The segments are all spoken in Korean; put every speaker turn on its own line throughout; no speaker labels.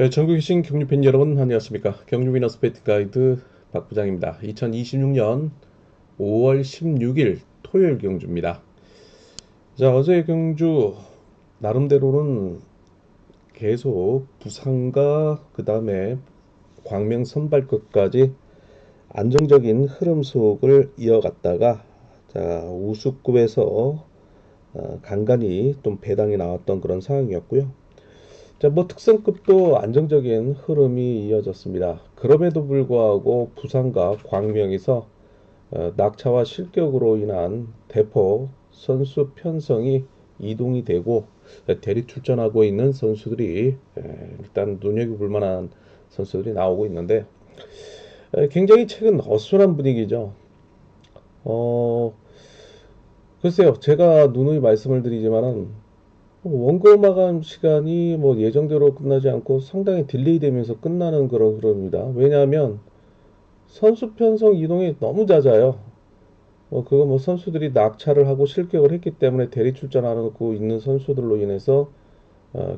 네, 전국에 계신 경주팬 여러분 안녕하십니까? 경주 위너스 배팅 가이드 박 부장입니다. 2026년 5월 16일 토요일 경주입니다. 자, 어제 경주 나름대로는 계속 부산과 그 다음에 광명 선발끝까지 안정적인 흐름 속을 이어갔다가 자, 우수급에서 간간히 좀 배당이 나왔던 그런 상황이었고요. 자, 뭐 특성급도 안정적인 흐름이 이어졌습니다. 그럼에도 불구하고 부산과 광명에서 낙차와 실격으로 인한 대폭 선수 편성이 이동이 되고 대리 출전하고 있는 선수들이 일단 눈여겨볼 만한 선수들이 나오고 있는데 굉장히 최근 어수선한 분위기죠. 어, 글쎄요, 제가 누누이 말씀을 드리지만은 원고 마감 시간이 뭐 예정대로 끝나지 않고 상당히 딜레이 되면서 끝나는 그런 흐름입니다. 왜냐하면 선수 편성 이동이 너무 잦아요. 그거 뭐 선수들이 낙차를 하고 실격을 했기 때문에 대리 출전하고 있는 선수들로 인해서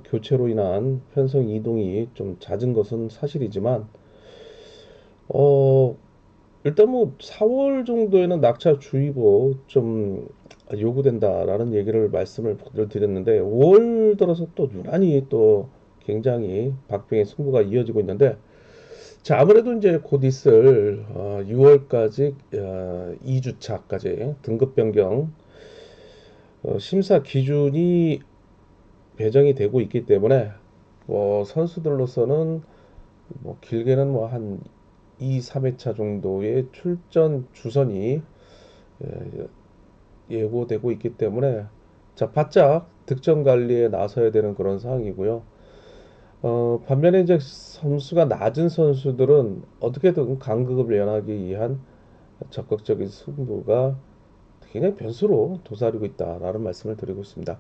교체로 인한 편성 이동이 좀 잦은 것은 사실이지만 어, 일단 뭐 4월 정도에는 낙차 주의보 좀 요구된다라는 얘기를 말씀을 드렸는데 5월 들어서 또 유난히 또 굉장히 박빙의 승부가 이어지고 있는데 자 아무래도 이제 곧 있을 6월까지 2주차까지 등급 변경 심사 기준이 배정이 되고 있기 때문에 뭐 선수들로서는 뭐 길게는 뭐 한 2, 3회차 정도의 출전 주선이 예고되고 있기 때문에 자 바짝 득점 관리에 나서야 되는 그런 상황이고요. 반면에 이제 점수가 낮은 선수들은 어떻게든 강급을 연하기 위한 적극적인 승부가 굉장히 변수로 도사리고 있다라는 말씀을 드리고 있습니다.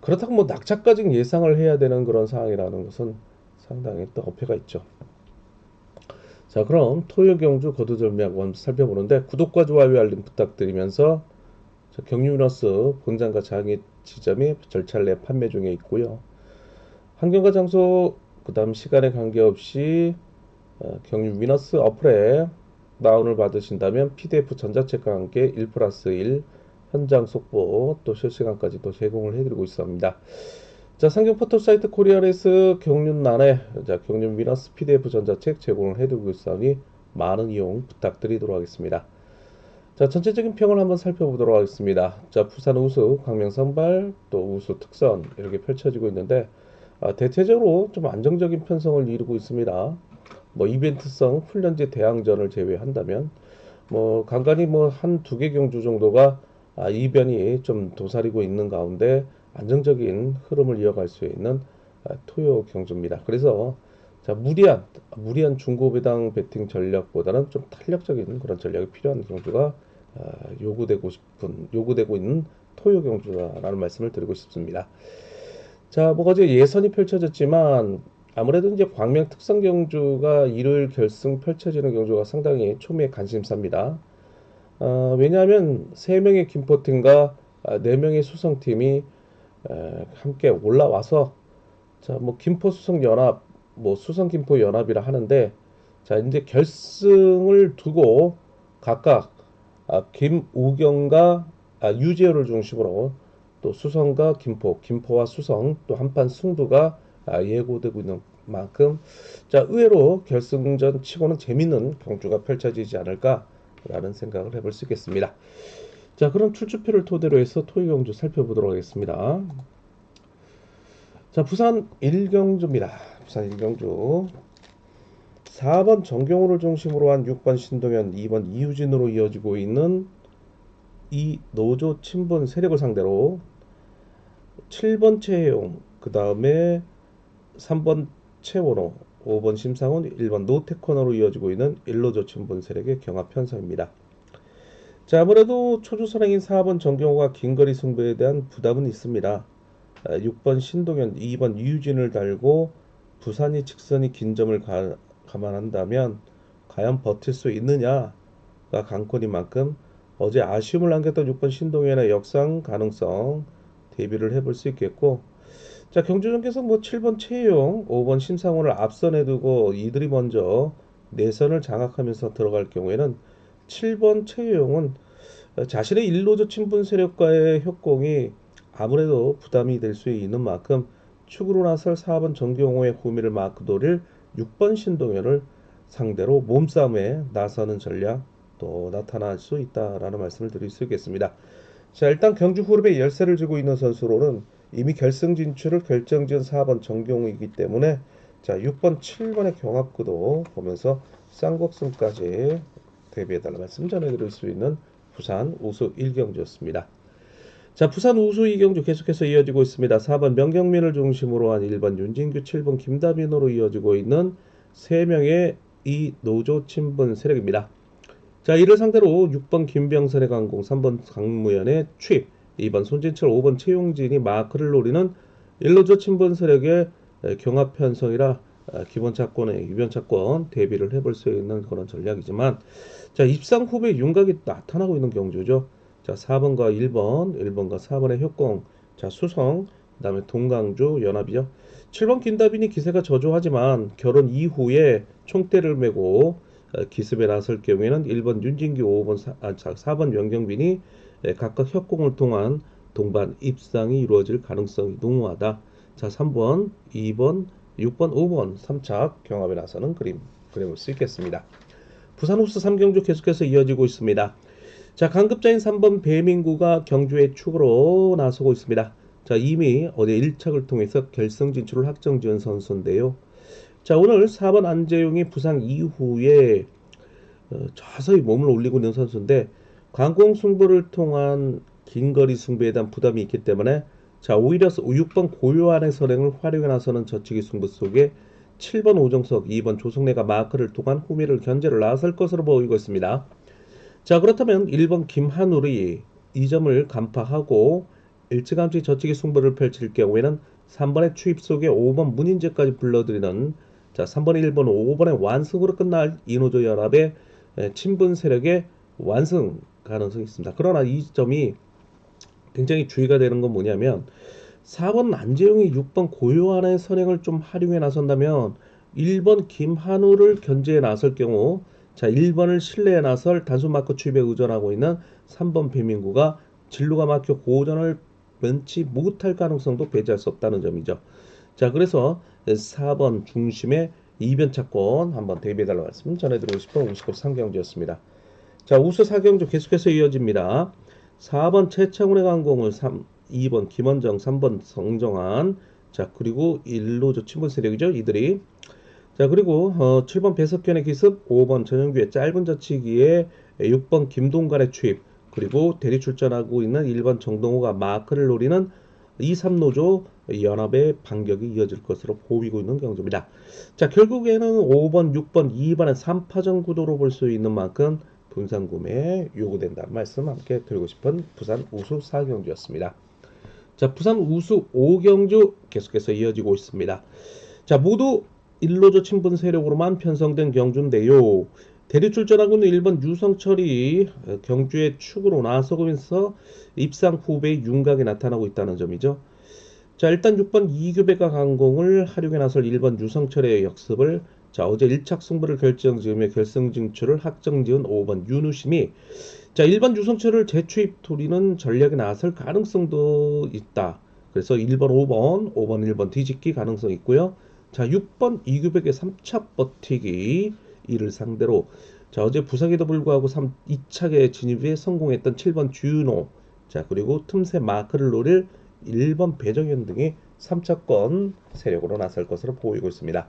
그렇다고 뭐 낙차까지 예상을 해야 되는 그런 상황이라는 것은 상당히 또 어폐가 있죠. 자, 그럼 토요 경주 거두절미하고 한번 살펴보는데 구독과 좋아요 알림 부탁드리면서 경유너스 본장과 장애 지점이 절차를 내 판매 중에 있고요. 환경과 장소 그다음 시간에 관계없이 경유 위너스 어플에 다운을 받으신다면 PDF 전자책과 함께 1 플러스 1 현장 속보 또 실시간까지 또 제공을 해드리고 있습니다. 자, 상경 포털 사이트 코리아레스 경륜란에 자, 경륜 위너스 PDF 전자책 제공을 해드리고 있으니 많은 이용 부탁드리도록 하겠습니다. 자, 전체적인 평을 한번 살펴보도록 하겠습니다. 자, 부산 우수, 광명 선발, 또 우수 특선 이렇게 펼쳐지고 있는데 대체적으로 좀 안정적인 편성을 이루고 있습니다. 뭐 이벤트성 훈련제 대항전을 제외한다면 뭐 간간히 뭐 한 두 개 경주 정도가 이변이 좀 도사리고 있는 가운데 안정적인 흐름을 이어갈 수 있는 토요 경주입니다. 그래서 자 무리한 중고 배당 배팅 전략보다는 좀 탄력적인 그런 전략이 필요한 경주가 요구되고 있는 토요 경주다라는 말씀을 드리고 싶습니다. 자, 뭐 어제 예선이 펼쳐졌지만 아무래도 이제 광명 특성 경주가 일요일 결승 펼쳐지는 경주가 상당히 초미의 관심사입니다. 왜냐하면 세명의 김포팀과 네명의 수성팀이 함께 올라와서 자, 뭐 김포 수성 연합, 뭐 수성 김포 연합이라 하는데 자, 이제 결승을 두고 각각 김우경과 유재호를 중심으로 또 수성과 김포, 김포와 수성 또 한판 승부가 예고되고 있는 만큼 자, 의외로 결승전 치고는 재밌는 경주가 펼쳐지지 않을까라는 생각을 해볼 수 있겠습니다. 자, 그럼 출주표를 토대로 해서 토요 경주 살펴보도록 하겠습니다. 자, 부산 1경주입니다. 부산 1경주 4번 정경호를 중심으로 한 6번 신동현, 2번 이유진으로 이어지고 있는 이 노조 친분 세력을 상대로 7번 최혜용, 그 다음에 3번 최원호, 5번 심상훈, 1번 노태코너로 이어지고 있는 일노조 친분 세력의 경합 편성입니다. 자, 아무래도 초주선행인 4번 정경호가 긴거리 승부에 대한 부담은 있습니다. 6번 신동현, 2번 이유진을 달고 부산이 직선이 긴 점을 감안한다면 과연 버틸 수 있느냐가 관건인 만큼 어제 아쉬움을 남겼던 6번 신동현의 역상 가능성 대비를 해볼 수 있겠고 자, 경주전께서 뭐 7번 최용, 5번 심상훈을 앞선에 두고 이들이 먼저 내선을 장악하면서 들어갈 경우에는 7번 최용은 자신의 일로조 친분 세력과의 협공이 아무래도 부담이 될 수 있는 만큼 축으로 나설 4번 정경호의 후미를 마크 돌릴 6번 신동현을 상대로 몸싸움에 나서는 전략도 나타날 수 있다라는 말씀을 드릴 수 있겠습니다. 자, 일단 경주 후르의 열세를 쥐고 있는 선수로는 이미 결승 진출을 결정지은 4번 정경우이기 때문에 자, 6번, 7번의 경합구도 보면서 쌍곡승까지 대비해달라 말씀 전해드릴 수 있는 부산 우수 1경주였습니다. 자, 부산 우수 2경주 계속해서 이어지고 있습니다. 4번 명경민을 중심으로 한 1번 윤진규, 7번 김다빈으로 이어지고 있는 3명의 이 노조 친분 세력입니다. 자, 이를 상대로 6번 김병선의 강공, 3번 강무현의 취, 2번 손진철, 5번 최용진이 마크를 노리는 일로조 친분 세력의 경합 편성이라 기본 차권의 유변 차권 대비를 해볼 수 있는 그런 전략이지만, 자, 입상 후배 윤곽이 나타나고 있는 경주죠. 자, 4번과 1번, 1번과 4번의 협공, 자, 수성, 그다음에 동강주 연합이죠. 7번 김다빈이 기세가 저조하지만 결혼 이후에 총대를 메고 기습에 나설 경우에는 1번 윤진규, 4번袁경빈이 각각 협공을 통한 동반 입상이 이루어질 가능성이 농후하다. 자, 3번, 2번, 6번, 5번 3착 경합에 나서는 그림을 수 있겠습니다. 부산 흡수 3경주 계속해서 이어지고 있습니다. 자, 강급자인 3번 배민구가 경주의 축으로 나서고 있습니다. 자, 이미 어제 1착을 통해서 결승 진출을 확정지은 선수인데요. 자, 오늘 4번 안재용이 부상 이후에 서서히 몸을 올리고 있는 선수인데 관공 승부를 통한 긴거리 승부에 대한 부담이 있기 때문에 자, 오히려 6번 고요한의 선행을 활용해 나서는 저치기 승부 속에 7번 오정석, 2번 조성래가 마크를 통한 후미를 견제를 나설 것으로 보이고 있습니다. 자, 그렇다면 1번 김한울이 이 점을 간파하고 일찌감치 저치기 승부를 펼칠 경우에는 3번의 추입 속에 5번 문인재까지 불러들이는 자, 3번, 1번, 5번의 완승으로 끝날 이노조 연합의 친분 세력의 완승 가능성이 있습니다. 그러나 이 점이 굉장히 주의가 되는 건 뭐냐면 4번 안재용이 6번 고요한의 선행을 좀 활용해 나선다면 1번 김한우를 견제해 나설 경우 자, 1번을 신뢰해 나설 단순 마크 추입에 의존하고 있는 3번 배민구가 진로가 막혀 고전을 면치 못할 가능성도 배제할 수 없다는 점이죠. 자, 그래서 4번 중심의 이변 차권 한번 대비해달라고 말씀 전해드리고 싶은 우스컵 3경주였습니다. 자, 우수 4경주 계속해서 이어집니다. 4번 최창훈의 강공을 2번 김원정, 3번 성정환, 자, 그리고 1로조 친분 세력이죠, 이들이. 자, 그리고 7번 배석현의 기습, 5번 전영규의 짧은 저치기에 6번 김동관의 추입, 그리고 대리 출전하고 있는 1번 정동호가 마크를 노리는 2, 3노조 연합의 반격이 이어질 것으로 보이고 있는 경주입니다. 자, 결국에는 5번, 6번, 2번의 3파전 구도로 볼 수 있는 만큼 분산 구매에 요구된다는 말씀 함께 드리고 싶은 부산 우수 4경주였습니다. 자, 부산 우수 5경주 계속해서 이어지고 있습니다. 자, 모두 일로조 친분 세력으로만 편성된 경주인데요. 대리 출전하고 있는 1번 유성철이 경주의 축으로 나서면서 입상 후배의 윤곽이 나타나고 있다는 점이죠. 자, 일단 6번 이규백과 강공을 활용해 나설 1번 유성철의 역습을 자, 어제 1착 승부를 결정지으며 결승 진출을 확정지은 5번 윤우심이 자, 1번 유성철을 재추입 토리는 전략에 나설 가능성도 있다. 그래서 1번, 5번, 5번, 1번 뒤집기 가능성이 있고요. 자, 6번 이규백의 3착 버티기 이를 상대로 자, 어제 부상에도 불구하고 2착에 진입에 성공했던 7번 주윤호 자, 그리고 틈새 마크를 노릴 1번 배정현 등이 3차권 세력으로 나설 것으로 보이고 있습니다.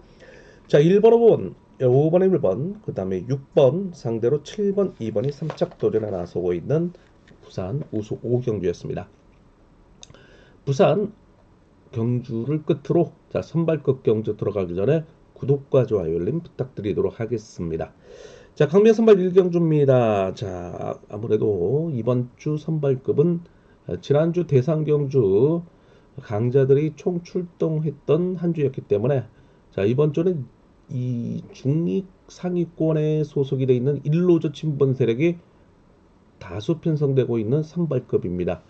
자, 1번, 5번, 1번, 그 다음에 6번 상대로 7번, 2번이 3착 도전에 나서고 있는 부산 우수 5경주였습니다. 부산 경주를 끝으로 자, 선발급 경주 들어가기 전에 구독과 좋아요 알림 부탁드리도록 하겠습니다. 자, 강명 선발 1경주입니다. 자, 아무래도 이번 주 선발급은 지난주 대상 경주 강자들이 총 출동했던 한 주였기 때문에 자, 이번 주는 이 중립 상위권에 소속이 되어 있는 일로조 친분 세력이 다수 편성되고 있는 선발급입니다.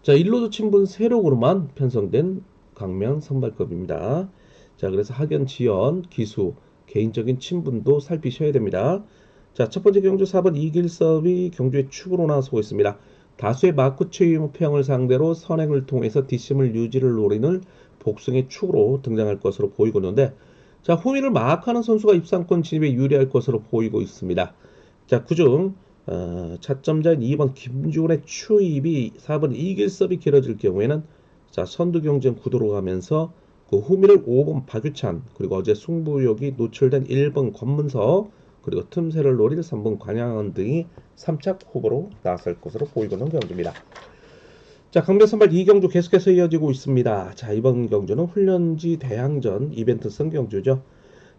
자, 일로조 친분 세력으로만 편성된 강명 선발급입니다. 자, 그래서 학연, 지연, 기수, 개인적인 친분도 살피셔야 됩니다. 자, 첫 번째 경주 4번 이길섭이 경주의 축으로 나서고 있습니다. 다수의 마크 최유평을 상대로 선행을 통해서 뒷심을 유지를 노리는 복승의 축으로 등장할 것으로 보이고 있는데, 자, 후위를 마크하는 선수가 입상권 진입에 유리할 것으로 보이고 있습니다. 자, 그중 차점자인 2번 김주훈의 추입이 4번 이길섭이 길어질 경우에는 자, 선두 경쟁 구도로 가면서 그 후미를 5번 박유찬, 그리고 어제 승부욕이 노출된 1번 권문석, 그리고 틈새를 노릴 3번 관양은 등이 3착 후보로 나설 것으로 보이고 있는 경주입니다. 자, 강변 선발 2경주 계속해서 이어지고 있습니다. 자, 이번 경주는 훈련지 대항전 이벤트성 경주죠.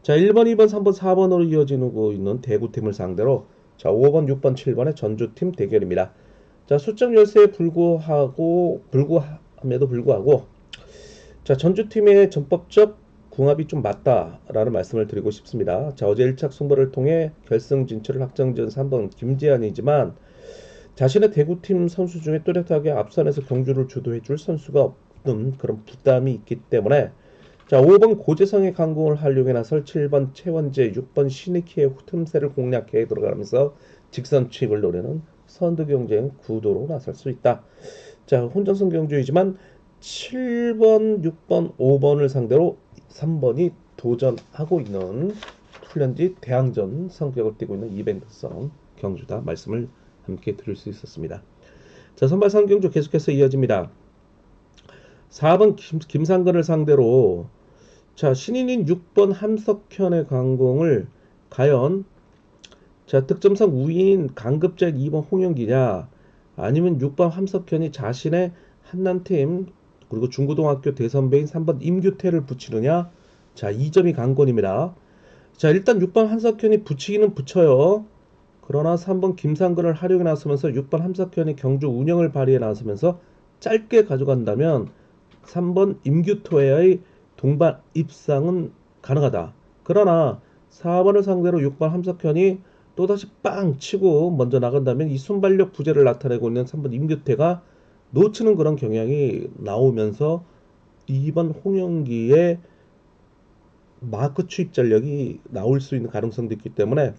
자, 1번, 2번, 3번, 4번으로 이어지고 있는 대구팀을 상대로 자, 5번, 6번, 7번의 전주팀 대결입니다. 자, 수적 열세에 불구함에도 불구하고 자, 전주팀의 전법적 궁합이 좀 맞다라는 말씀을 드리고 싶습니다. 자, 어제 1착 승부를 통해 결승 진출을 확정지은 3번 김재환이지만 자신의 대구팀 선수 중에 뚜렷하게 앞선에서 경주를 주도해 줄 선수가 없는 그런 부담이 있기 때문에 자, 5번 고재성의 강공을 활용해 나설 7번 최원재, 6번 신익희의 틈새를 공략해 들어가면서 직선 추입을 노리는 선두 경쟁 구도로 나설 수 있다. 자, 혼전성 경주이지만 7번, 6번, 5번을 상대로 3번이 도전하고 있는 훈련지 대항전 성격을 띠고 있는 이벤트성 경주다 말씀을 함께 드릴 수 있었습니다. 자, 선발 3경주 계속해서 이어집니다. 4번 김상근을 상대로 자, 신인인 6번 함석현의 강공을 과연 자, 득점상 우위인 강급자인 2번 홍영기냐, 아니면 6번 함석현이 자신의 한남팀 그리고 중고등학교 대선배인 3번 임규태를 붙이느냐. 자, 이 점이 관건입니다. 자, 일단 6번 함석현이 붙이기는 붙여요. 그러나 3번 김상근을 활용해 나서면서 6번 함석현이 경주 운영을 발휘해 나서면서 짧게 가져간다면 3번 임규태의 동반 입상은 가능하다. 그러나 4번을 상대로 6번 함석현이 또다시 빵 치고 먼저 나간다면 이 순발력 부재를 나타내고 있는 3번 임규태가 놓치는 그런 경향이 나오면서 2번 홍영기의 마크 추입 전력이 나올 수 있는 가능성도 있기 때문에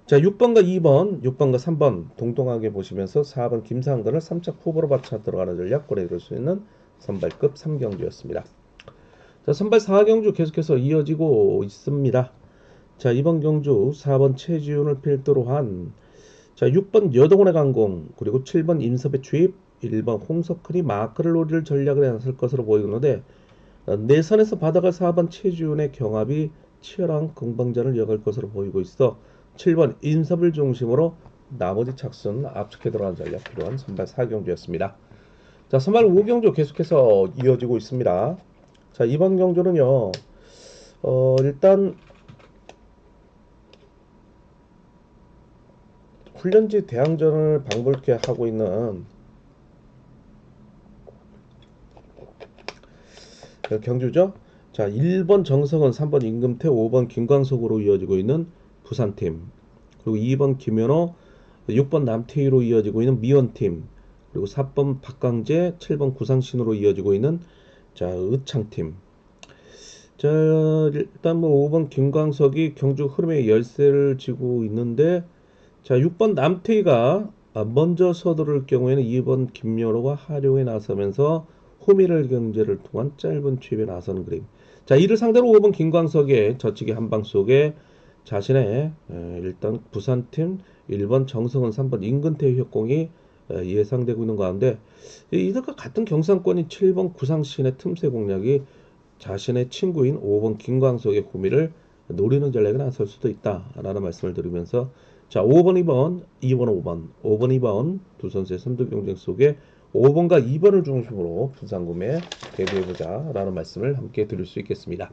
자, 6번과 2번, 6번과 3번 동등하게 보시면서 4번 김상근을 3착 후보로 받쳐 들어가는 전략 보내드릴 수 있는 선발급 3경주였습니다. 자, 선발 4경주 계속해서 이어지고 있습니다. 자, 이번 경주 4번 최지훈을 필두로 한 자, 6번 여동원의 강공, 그리고 7번 임섭의 추입, 1번 홍석현이 마크를 노릴 전략을 나설 것으로 보이는데 내선에서 받아갈 4번 최지훈의 경합이 치열한 공방전을 이어갈 것으로 보이고 있어 7번 임섭을 중심으로 나머지 착순 압축해 들어가는 전략 필요한 선발 4경주였습니다. 자, 선발 5경주 계속해서 이어지고 있습니다. 자, 이번 경주는요, 일단 훈련지 대항전을 방불케 하고 있는 경주죠. 자, 1번 정성은, 3번 임금태, 5번 김광석으로 이어지고 있는 부산팀, 그리고 2번 김현호, 6번 남태희로 이어지고 있는 미원팀, 그리고 4번 박강재, 7번 구상신으로 이어지고 있는 자, 의창팀. 자, 일단 뭐 5번 김광석이 경주 흐름의 열세를 쥐고 있는데 자, 6번 남태희가 먼저 서두를 경우에는 2번 김연호가 활용에 나서면서 호미를 경제를 통한 짧은 추입에 나서는 그림. 자, 이를 상대로 5번 김광석의 저치기 한방 속에 자신의 일단 부산팀 1번 정성은, 3번 임근태의 협공이 예상되고 있는 가운데 이들과 같은 경상권인 7번 구상신의 틈새 공략이 자신의 친구인 5번 김광석의 호미를 노리는 전략에 나설 수도 있다라는 말씀을 드리면서 자, 5번, 2번, 2번, 5번, 5번, 2번 두 선수의 선두 경쟁 속에 5번과 2번을 중심으로 부상금에 대비해보자 라는 말씀을 함께 드릴 수 있겠습니다.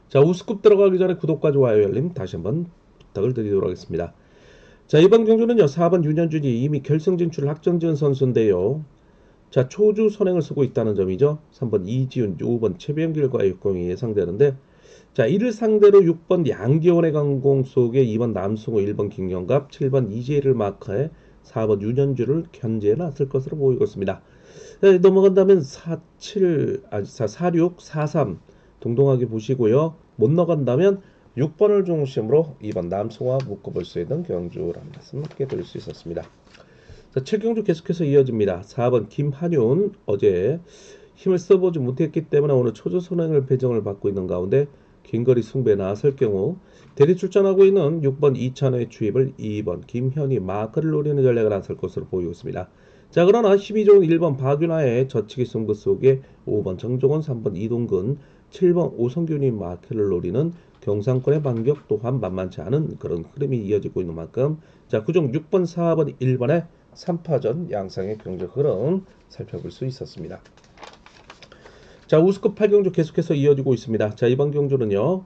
자, 우스쿱 들어가기 전에 구독과 좋아요 알림 다시 한번 부탁을 드리도록 하겠습니다. 자, 이번 경주는요, 4번 윤현준이 이미 결승 진출을 확정지은 선수인데요. 자, 초주 선행을 쓰고 있다는 점이죠. 3번 이지훈, 5번 최병길과의 역공이 예상되는데 자, 이를 상대로 6번 양기원의 강공 속에 2번 남승호, 1번 김경갑, 7번 이재일을 마크해 4번 윤현주를 견제해 놨을 것으로 보이고 있습니다. 네, 넘어간다면 47, 46, 43 동동하게 보시고요. 못 나간다면 6번을 중심으로 2번 남성화 묶어볼 수 있는 경주라는 말씀 함께 드릴 수 있었습니다. 자, 7경주 계속해서 이어집니다. 4번 김한윤 어제 힘을 써보지 못했기 때문에 오늘 초조선행을 배정을 받고 있는 가운데 긴거리 승부에 나설 경우 대리 출전하고 있는 6번 이찬호의 주입을 2번 김현희 마크를 노리는 전략을 나설 것으로 보이고 있습니다. 자, 그러나 12종 1번 박윤아의 젖히기 승부 속에 5번 정종원, 3번 이동근, 7번 오성균이 마크를 노리는 경상권의 반격 또한 만만치 않은 그런 흐름이 이어지고 있는 만큼 자, 그중 6번, 4번, 1번의 3파전 양상의 경적 흐름 살펴볼 수 있었습니다. 자, 우스컵 8경주 계속해서 이어지고 있습니다. 자, 이번 경주는요.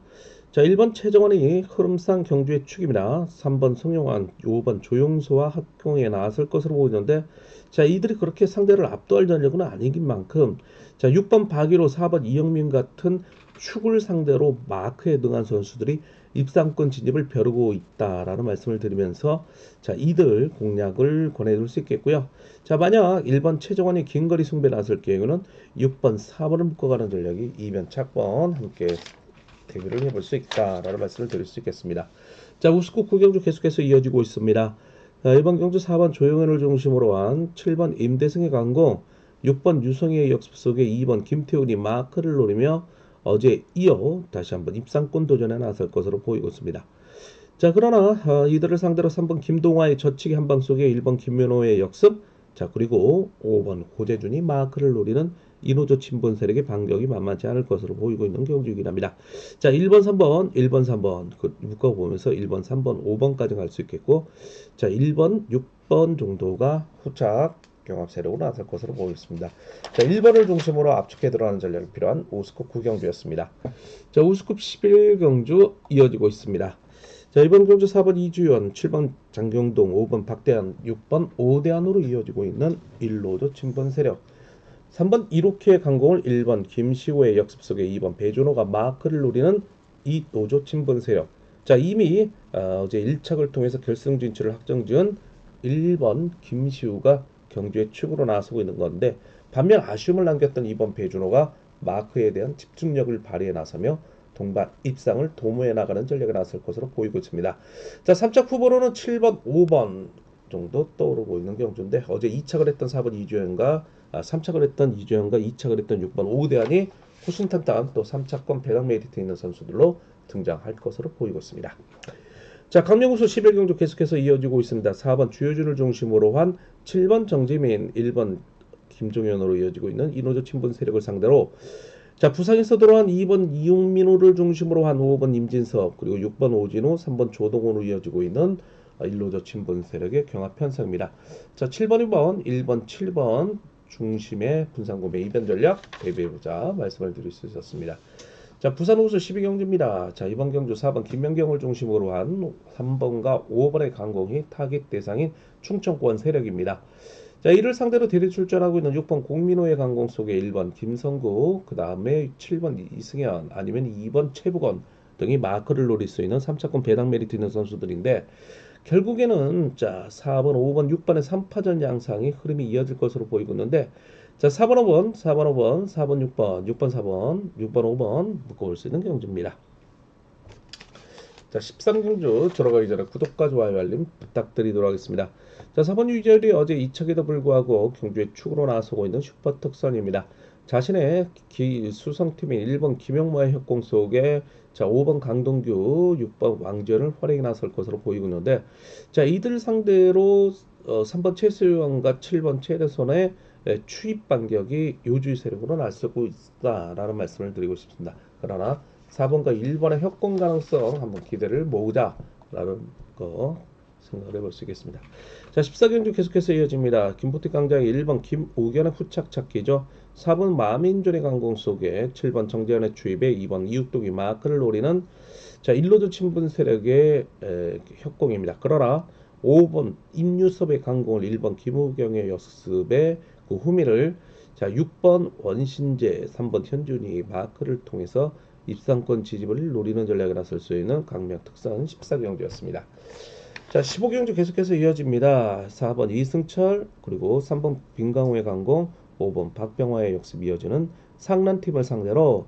자, 1번 최정원이 흐름상 경주의 축입니다. 3번 성용환, 5번 조용수와 합공에 나설 것으로 보이는데 자, 이들이 그렇게 상대를 압도할 전력은 아닌 만큼 자, 6번 박일호, 4번 이영민 같은 축을 상대로 마크에 능한 선수들이 입상권 진입을 벼르고 있다라는 말씀을 드리면서 자, 이들 공략을 권해줄 수 있겠고요. 자, 만약 1번 최정원이 긴거리 승부에 나설 경우는 6번, 4번을 묶어가는 전략이 이변 착번 함께 대비를 해볼 수 있다라는 말씀을 드릴 수 있겠습니다. 자, 우스국 9경주 계속해서 이어지고 있습니다. 자, 이번 경주 4번 조영현을 중심으로 한 7번 임대승의 강공, 6번 유성희의 역습 속에 2번 김태훈이 마크를 노리며 어제 이어 다시 한번 입상권 도전에 나설 것으로 보이고 있습니다. 자, 그러나 이들을 상대로 3번 김동화의 젖히기 한방 속에 1번 김면호의 역습, 자, 그리고 5번 고재준이 마크를 노리는 이노조 친분 세력의 반격이 만만치 않을 것으로 보이고 있는 경주이긴 합니다. 자, 1번, 3번, 1번, 3번 그 묶어보면서 1번, 3번, 5번까지 갈 수 있겠고 자, 1번, 6번 정도가 후착 경합 세력으로 나설 것으로 보겠습니다. 자, 1번을 중심으로 압축해 들어가는 전략이 필요한 오스컵 9경주였습니다. 자, 오스컵 11경주 이어지고 있습니다. 자, 이번 경주 4번 이주연, 7번 장경동, 5번 박대한, 6번 오대안으로 이어지고 있는 1로드 친분 세력. 3번 이로케 강공을 1번 김시호의 역습 속에 2번 배준호가 마크를 노리는 이 노조 친분 세력. 자, 이미 어제 1착을 통해서 결승 진출을 확정지은 1번 김시우가 경주의 축으로 나서고 있는 건데 반면 아쉬움을 남겼던 2번 배준호가 마크에 대한 집중력을 발휘해 나서며 동반 입상을 도모해 나가는 전략에 나설 것으로 보이고 있습니다. 자, 3착 후보로는 7번, 5번 정도 떠오르고 있는 경주인데 어제 2착을 했던 4번 이주영과 3착을 했던 이주영과 2착을 했던 6번 오대환이 호신탄탄 또 3차권 배당 메리트 있는 선수들로 등장할 것으로 보이고 있습니다. 자, 강명우수 11경주 계속해서 이어지고 있습니다. 4번 주효준을 중심으로 한 7번 정지민, 1번 김종현으로 이어지고 있는 이노조 친분 세력을 상대로 자, 부상에서 들어간 2번 이용민호를 중심으로 한 5번 임진섭 그리고 6번 오진호, 3번 조동호로 이어지고 있는 일로저 친분 세력의 경합 편성입니다. 자, 7번, 2번, 1번, 7번 중심의 분산구매 이변 전략 대비해보자 말씀을 드릴 수 있었습니다. 자, 부산 우수 12경주입니다. 자, 이번 경주 4번 김명경을 중심으로 한 3번과 5번의 강공이 타깃 대상인 충청권 세력입니다. 자, 이를 상대로 대리 출전하고 있는 6번 공민호의 강공 속에 1번 김성구, 그 다음에 7번 이승현, 아니면 2번 최부건 등이 마크를 노릴 수 있는 3차권 배당 메리트 있는 선수들인데 결국에는 자, 4번, 5번, 6번의 3파전 양상이 흐름이 이어질 것으로 보이고 있는데 자, 4번, 5번, 4번, 5번, 4번, 6번, 6번, 4번, 6번, 5번 묶어볼 수 있는 경주입니다. 자, 13경주 들어가기 전에 구독과 좋아요 알림 부탁드리도록 하겠습니다. 자, 4번 유재열이 어제 2척에도 불구하고 경주의 축으로 나서고 있는 슈퍼 특선입니다. 자신의 수성팀인 1번 김영모의 협공 속에 자, 5번 강동규, 6번 왕지연을 활약에 나설 것으로 보이고 있는데 자, 이들 상대로 3번 최수영과 7번 최대선의 추입 반격이 요주의 세력으로 나서고 있다라는 말씀을 드리고 싶습니다. 그러나 4번과 1번의 협공 가능성 한번 기대를 모으자라는 거 생각을 해볼 수 있겠습니다. 자, 14경주 계속해서 이어집니다. 김포티 강장의 1번 김오견의 후착 찾기죠. 4번 마민존의 강공 속에 7번 정재현의 주입에 2번 이육동이 마크를 노리는 자, 일로드 친분 세력의 협공입니다. 그러나 5번 임유섭의 강공을 1번 김우경의 역습에 그 후미를 자, 6번 원신재, 3번 현준이 마크를 통해서 입상권 지집을 노리는 전략에 나설 수 있는 강명 특선 14경주였습니다. 자, 15경주 계속해서 이어집니다. 4번 이승철 그리고 3번 빈강호의 강공, 5번 박병화의 역습이 이어지는 상란팀을 상대로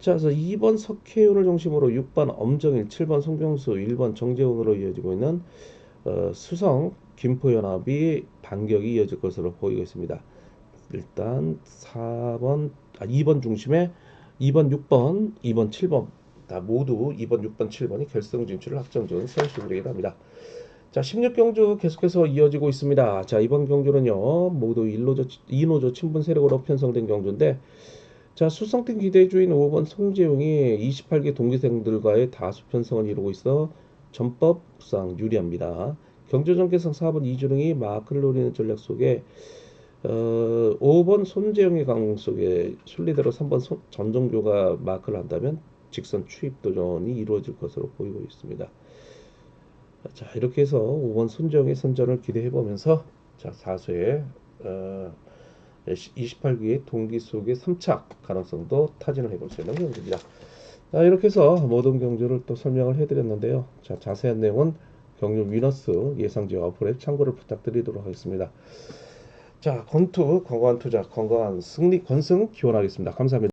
자, 그래서 2번 석혜윤을 중심으로 6번 엄정일, 7번 송병수, 1번 정재훈으로 이어지고 있는 수성 김포연합이 반격이 이어질 것으로 보이고 있습니다. 일단 2번 중심에 2번, 6번, 2번, 7번 다 모두 2번, 6번, 7번이 결승 진출을 확정지은 선수들이긴 합니다. 자, 16경주 계속해서 이어지고 있습니다. 자, 이번 경주는요, 모두 2노조 친분 세력으로 편성된 경주인데, 자, 수성팀 기대주인 5번 송재용이 28개 동기생들과의 다수 편성을 이루고 있어 전법상 유리합니다. 경주전개상 4번 이주릉이 마크를 노리는 전략 속에 5번 손재영의 강공 속에 순리대로 3번 전정교가 마크를 한다면 직선 추입 도전이 이루어질 것으로 보이고 있습니다. 자, 이렇게 해서 5번 손재영의 선전을 기대해 보면서 자, 4수의 28기의 동기 속의 3착 가능성도 타진을 해볼 수 있는 경주입니다. 자, 이렇게 해서 모든 경주를 또 설명을 해드렸는데요. 자, 자세한 내용은 경주 위너스 예상지와 어플에 참고를 부탁드리도록 하겠습니다. 자, 권투 건강한 투자 건강한 승리 권승 기원하겠습니다. 감사합니다.